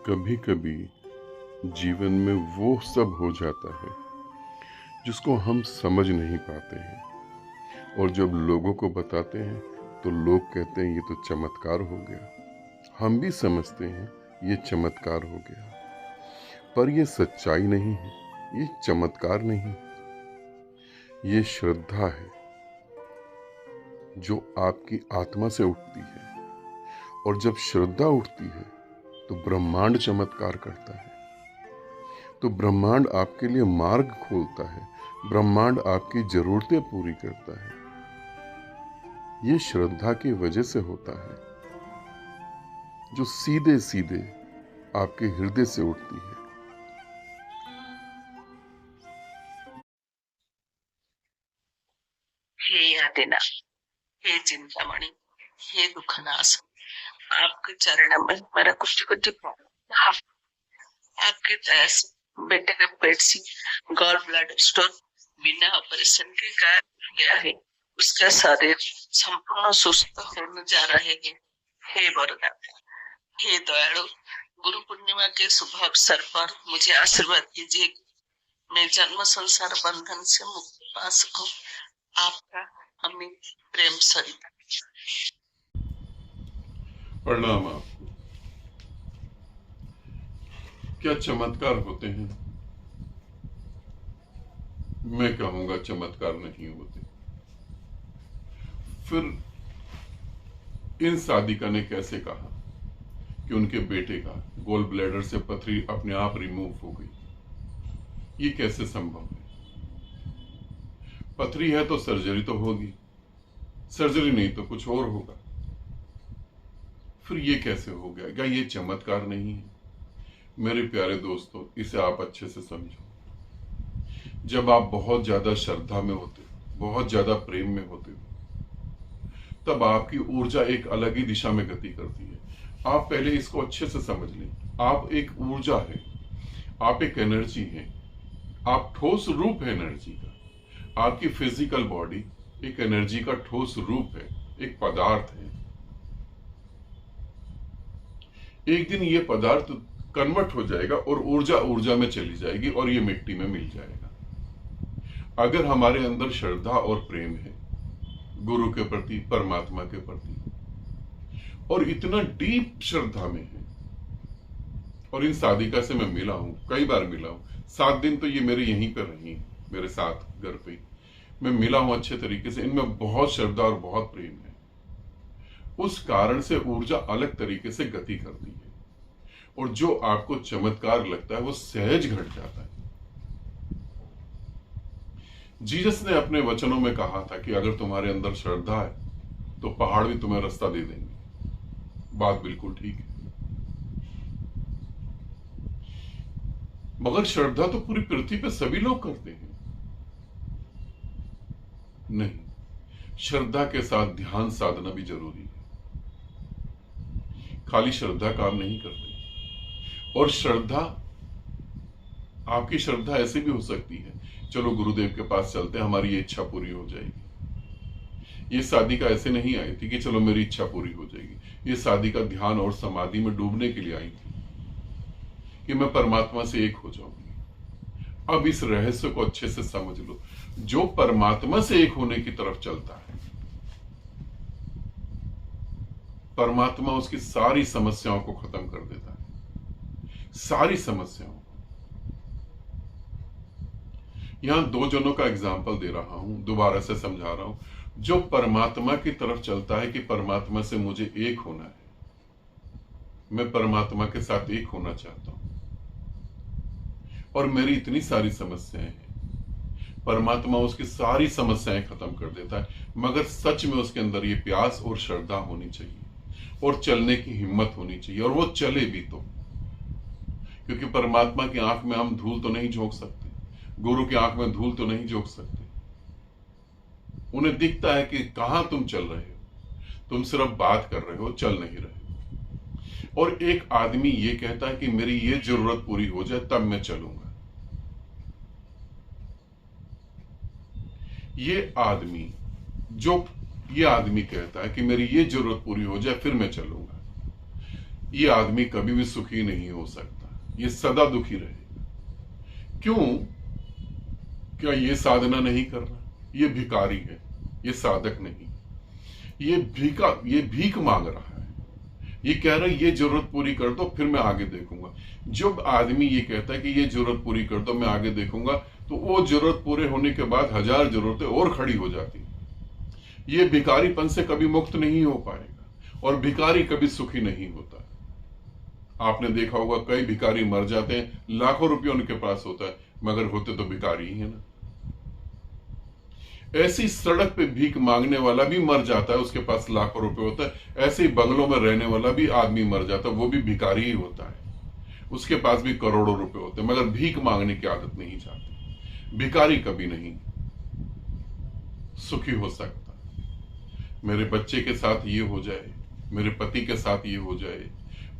कभी कभी जीवन में वो सब हो जाता है जिसको हम समझ नहीं पाते हैं, और जब लोगों को बताते हैं तो लोग कहते हैं ये तो चमत्कार हो गया। हम भी समझते हैं ये चमत्कार हो गया, पर ये सच्चाई नहीं है, ये चमत्कार नहीं, ये श्रद्धा है जो आपकी आत्मा से उठती है। और जब श्रद्धा उठती है तो ब्रह्मांड चमत्कार करता है। तो ब्रह्मांड आपके लिए मार्ग खोलता है, ब्रह्मांड आपकी जरूरतें पूरी करता है। ये श्रद्धा की वजह से होता है, जो सीधे सीधे आपके हृदय से उठती है। हे आदिनाथ, हे चिंतामणि, हे दुखनाश, आपके चरण में मेरा कुछ कुछ आपके दया से बेटे का पेट से गॉल ब्लैडर स्टोन बिना ऑपरेशन के गायब गया है। उसका शरीर संपूर्ण सुस्त होने जा रहे हैं। हे वरदाता, हे दयालु, गुरु पूर्णिमा के शुभ अवसर पर मुझे आशीर्वाद कीजिए। मैं जन्म संसार बंधन से मुक्ति पा सकूं। आपका अमित प्रेम सरिता। प्रणाम आपको। क्या चमत्कार होते हैं? मैं कहूंगा चमत्कार नहीं होते। फिर इन सादिका ने कैसे कहा कि उनके बेटे का गोल ब्लैडर से पथरी अपने आप रिमूव हो गई? ये कैसे संभव है? पथरी है तो सर्जरी तो होगी, सर्जरी नहीं तो कुछ और होगा। फिर ये कैसे हो गया? क्या ये चमत्कार नहीं है? मेरे प्यारे दोस्तों, इसे आप अच्छे से समझो। जब आप बहुत ज्यादा श्रद्धा में होते हो, बहुत ज्यादा प्रेम में होते हो, तब आपकी ऊर्जा एक अलग ही दिशा में गति करती है। आप पहले इसको अच्छे से समझ लें। आप एक ऊर्जा है, आप एक एनर्जी है, आप ठोस रूप है एनर्जी का। आपकी फिजिकल बॉडी एक एनर्जी का ठोस रूप है, एक पदार्थ है। एक दिन ये पदार्थ कन्वर्ट हो जाएगा और ऊर्जा ऊर्जा में चली जाएगी और ये मिट्टी में मिल जाएगा। अगर हमारे अंदर श्रद्धा और प्रेम है गुरु के प्रति, परमात्मा के प्रति, और इतना डीप श्रद्धा में है, और इन साधिका से मैं मिला हूं, कई बार मिला हूं, 7 दिन तो ये मेरे यहीं पर रही, मेरे साथ घर पे मैं मिला हूं अच्छे तरीके से। इनमें बहुत श्रद्धा और बहुत प्रेम है। उस कारण से ऊर्जा अलग तरीके से गति करती है, और जो आपको चमत्कार लगता है वो सहज घट जाता है। जीसस ने अपने वचनों में कहा था कि अगर तुम्हारे अंदर श्रद्धा है तो पहाड़ भी तुम्हें रास्ता दे देंगे। बात बिल्कुल ठीक है, मगर श्रद्धा तो पूरी पृथ्वी पे सभी लोग करते हैं। नहीं, श्रद्धा के साथ ध्यान साधना भी जरूरी है। खाली श्रद्धा काम नहीं करती। और श्रद्धा, आपकी श्रद्धा ऐसे भी हो सकती है, चलो गुरुदेव के पास चलते हैं, हमारी ये इच्छा पूरी हो जाएगी। ये साधिका ऐसे नहीं आई थी कि चलो मेरी इच्छा पूरी हो जाएगी। ये साधिका ध्यान और समाधि में डूबने के लिए आई थी कि मैं परमात्मा से एक हो जाऊंगी। अब इस रहस्य को अच्छे से समझ लो। जो परमात्मा से एक होने की तरफ चलता है, परमात्मा उसकी सारी समस्याओं को खत्म कर देता है, सारी समस्याओं। यहां 2 जनों का एग्जाम्पल दे रहा हूं, दोबारा से समझा रहा हूं। जो परमात्मा की तरफ चलता है कि परमात्मा से मुझे एक होना है, मैं परमात्मा के साथ एक होना चाहता हूं, और मेरी इतनी सारी समस्याएं हैं, परमात्मा उसकी सारी समस्याएं खत्म कर देता है। मगर सच में उसके अंदर ये प्यास और श्रद्धा होनी चाहिए, और चलने की हिम्मत होनी चाहिए, और वो चले भी तो। क्योंकि परमात्मा की आंख में हम धूल तो नहीं झोंक सकते, गुरु की आंख में धूल तो नहीं झोंक सकते। उन्हें दिखता है कि कहां तुम चल रहे हो, तुम सिर्फ बात कर रहे हो, चल नहीं रहे हो। और एक आदमी ये कहता है कि मेरी ये जरूरत पूरी हो जाए तब मैं चलूंगा। ये आदमी जो ये आदमी कहता है कि मेरी ये जरूरत पूरी हो जाए फिर मैं चलूंगा, ये आदमी कभी भी सुखी नहीं हो सकता, ये सदा दुखी रहेगा। क्यों? क्या ये साधना नहीं कर रहा? ये भिखारी है, ये साधक नहीं। ये भीख मांग रहा है, ये कह रहा है ये जरूरत पूरी कर दो फिर मैं आगे देखूंगा। जब आदमी ये कहता है कि ये जरूरत पूरी कर दो मैं आगे देखूंगा, तो वो जरूरत पूरे होने के बाद 1000 जरूरतें और खड़ी हो जाती। ये भिखारीपन से कभी मुक्त नहीं हो पाएगा, और भिखारी कभी सुखी नहीं होता। आपने देखा होगा कई भिखारी मर जाते हैं, लाखों रुपए उनके पास होता है, मगर होते तो भिखारी ही है ना। ऐसी सड़क पे भीख मांगने वाला भी मर जाता है, उसके पास लाखों रुपए होता है। ऐसे ही बंगलों में रहने वाला भी आदमी मर जाता है, वो भी भिखारी ही होता है, उसके पास भी करोड़ों रुपए होते हैं, मगर भीख मांगने की आदत नहीं चाहती। भिखारी कभी नहीं सुखी हो सकता। मेरे बच्चे के साथ ये हो जाए, मेरे पति के साथ ये हो जाए,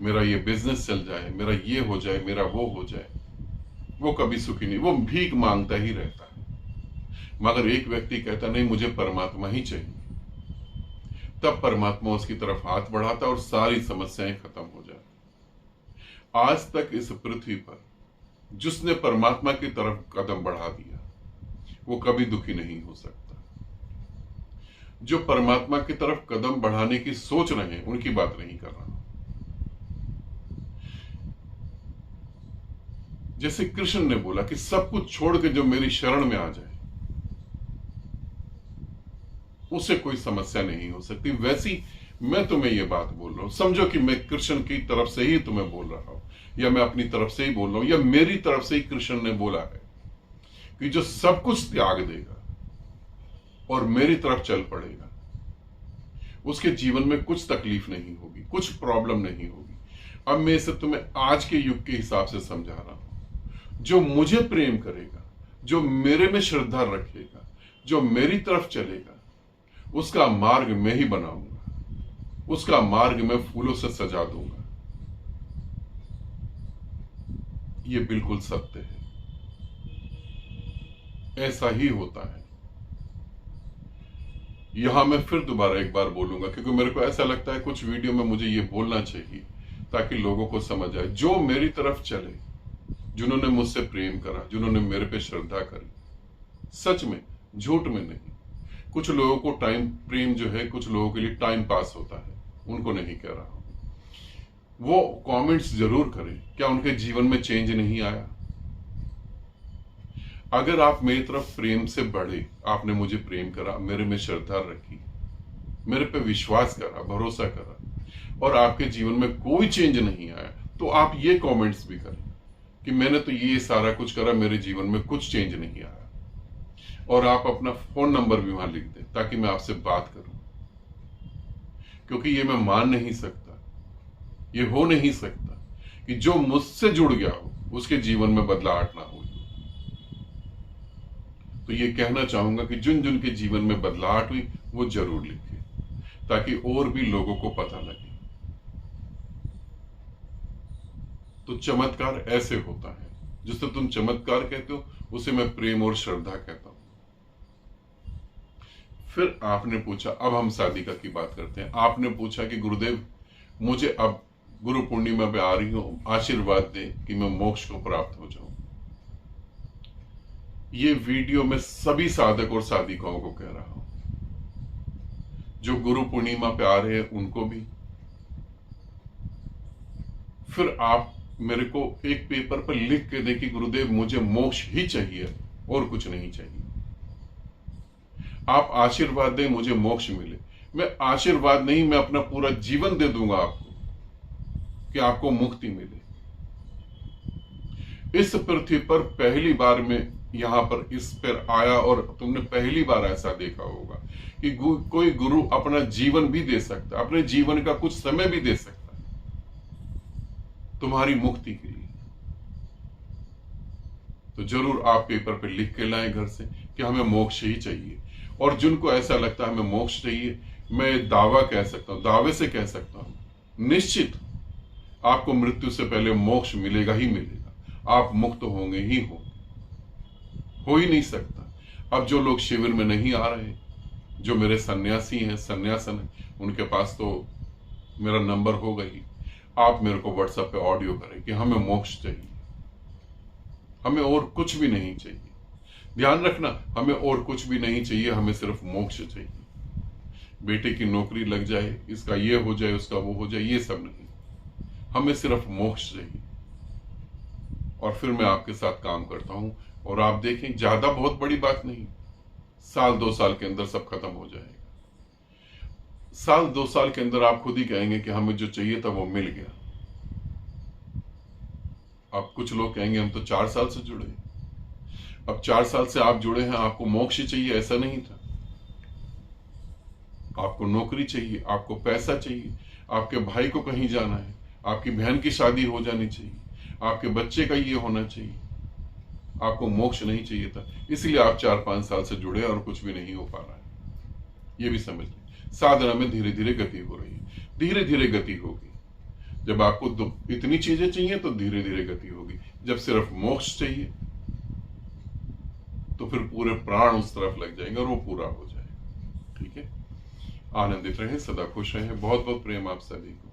मेरा ये बिजनेस चल जाए, मेरा ये हो जाए, मेरा वो हो जाए, वो कभी सुखी नहीं, वो भीख मांगता ही रहता है। मगर एक व्यक्ति कहता नहीं मुझे परमात्मा ही चाहिए, तब परमात्मा उसकी तरफ हाथ बढ़ाता और सारी समस्याएं खत्म हो जाती। आज तक इस पृथ्वी पर जिसने परमात्मा की तरफ कदम बढ़ा दिया वो कभी दुखी नहीं हो सकता। जो परमात्मा की तरफ कदम बढ़ाने की सोच रहे हैं उनकी बात नहीं कर रहा। जैसे कृष्ण ने बोला कि सब कुछ छोड़ के जो मेरी शरण में आ जाए उसे कोई समस्या नहीं हो सकती, वैसी मैं तुम्हें यह बात बोल रहा हूं। समझो कि मैं कृष्ण की तरफ से ही तुम्हें बोल रहा हूं, या मैं अपनी तरफ से ही बोल रहा हूं, या मेरी तरफ से ही कृष्ण ने बोला है कि जो सब कुछ त्याग देगा और मेरी तरफ चल पड़ेगा उसके जीवन में कुछ तकलीफ नहीं होगी, कुछ प्रॉब्लम नहीं होगी। अब मैं इसे तुम्हें आज के युग के हिसाब से समझा रहा हूं। जो मुझे प्रेम करेगा, जो मेरे में श्रद्धा रखेगा, जो मेरी तरफ चलेगा, उसका मार्ग मैं ही बनाऊंगा, उसका मार्ग मैं फूलों से सजा दूंगा। ये बिल्कुल सत्य है, ऐसा ही होता है। यहां मैं फिर दोबारा एक बार बोलूंगा, क्योंकि मेरे को ऐसा लगता है कुछ वीडियो में मुझे ये बोलना चाहिए ताकि लोगों को समझ आए। जो मेरी तरफ चले, जिन्होंने मुझसे प्रेम करा, जिन्होंने मेरे पे श्रद्धा करी, सच में, झूठ में नहीं। कुछ लोगों को टाइम प्रेम जो है कुछ लोगों के लिए टाइम पास होता है, उनको नहीं कह रहा हूं। वो कमेंट्स जरूर करें, क्या उनके जीवन में चेंज नहीं आया? अगर आप मेरी तरफ प्रेम से बढ़े, आपने मुझे प्रेम करा, मेरे में श्रद्धा रखी, मेरे पे विश्वास करा, भरोसा करा, और आपके जीवन में कोई चेंज नहीं आया, तो आप ये कमेंट्स भी करें कि मैंने तो ये सारा कुछ करा, मेरे जीवन में कुछ चेंज नहीं आया। और आप अपना फोन नंबर भी वहां लिख दें ताकि मैं आपसे बात करूं, क्योंकि ये मैं मान नहीं सकता, ये हो नहीं सकता कि जो मुझसे जुड़ गया हो उसके जीवन में बदलाहट ना हो। तो ये कहना चाहूंगा कि जिन जिन के जीवन में बदलाहट हुई वो जरूर लिखें, ताकि और भी लोगों को पता लगे। तो चमत्कार ऐसे होता है, जिसे तुम चमत्कार कहते हो उसे मैं प्रेम और श्रद्धा कहता हूं। फिर आपने पूछा, अब हम साधिका की बात करते हैं। आपने पूछा कि गुरुदेव मुझे अब गुरु पूर्णिमा पे आ रही हूं, आशीर्वाद दें कि मैं मोक्ष को प्राप्त हो जाऊं। ये वीडियो मैं सभी साधक और साधिकाओं को कह रहा हूं, जो गुरु पूर्णिमा पे आ रहे हैं उनको भी। फिर आप मेरे को एक पेपर पर लिख के दें कि गुरुदेव मुझे मोक्ष ही चाहिए और कुछ नहीं चाहिए। आप आशीर्वाद दें मुझे मोक्ष मिले। मैं आशीर्वाद नहीं, मैं अपना पूरा जीवन दे दूंगा आपको कि आपको मुक्ति मिले। इस पृथ्वी पर पहली बार में यहां पर इस पर आया, और तुमने पहली बार ऐसा देखा होगा कि कोई गुरु अपना जीवन भी दे सकता है, अपने जीवन का कुछ समय भी दे सकता है तुम्हारी मुक्ति के लिए। तो जरूर आप पेपर पे लिख के लाएं घर से कि हमें मोक्ष ही चाहिए। और जिनको ऐसा लगता है हमें मोक्ष चाहिए, मैं दावा कह सकता हूं, दावे से कह सकता हूं, निश्चित आपको मृत्यु से पहले मोक्ष मिलेगा ही मिलेगा। आप मुक्त होंगे हो ही नहीं सकता। अब जो लोग शिविर में नहीं आ रहे, जो मेरे सन्यासी हैं, सन्यासन है, उनके पास तो मेरा नंबर होगा ही। आप मेरे को व्हाट्सएप पे ऑडियो करें कि हमें मोक्ष चाहिए, हमें और कुछ भी नहीं चाहिए। ध्यान रखना, हमें और कुछ भी नहीं चाहिए, हमें सिर्फ मोक्ष चाहिए। बेटे की नौकरी लग जाए, इसका ये हो जाए, उसका वो हो जाए, ये सब नहीं, हमें सिर्फ मोक्ष चाहिए। और फिर मैं आपके साथ काम करता हूं, और आप देखें, ज्यादा बहुत बड़ी बात नहीं, साल 2 साल के अंदर सब खत्म हो जाएगा। साल 2 साल के अंदर आप खुद ही कहेंगे कि हमें जो चाहिए था वो मिल गया। अब कुछ लोग कहेंगे हम तो 4 साल से जुड़े। अब 4 साल से आप जुड़े हैं, आपको मोक्ष चाहिए ऐसा नहीं था। आपको नौकरी चाहिए, आपको पैसा चाहिए, आपके भाई को कहीं जाना है, आपकी बहन की शादी हो जानी चाहिए, आपके बच्चे का ये होना चाहिए। आपको मोक्ष नहीं चाहिए था, इसलिए आप 4-5 साल से जुड़े और कुछ भी नहीं हो पा रहा है। ये भी समझ लें, साधना में धीरे धीरे गति हो रही है, धीरे धीरे गति होगी। जब आपको इतनी चीजें चाहिए तो धीरे धीरे गति होगी। जब सिर्फ मोक्ष चाहिए तो फिर पूरे प्राण उस तरफ लग जाएंगे और वो पूरा हो जाएगा। ठीक है, आनंदित रहें, सदा खुश रहें। बहुत बहुत प्रेम आप सभी को।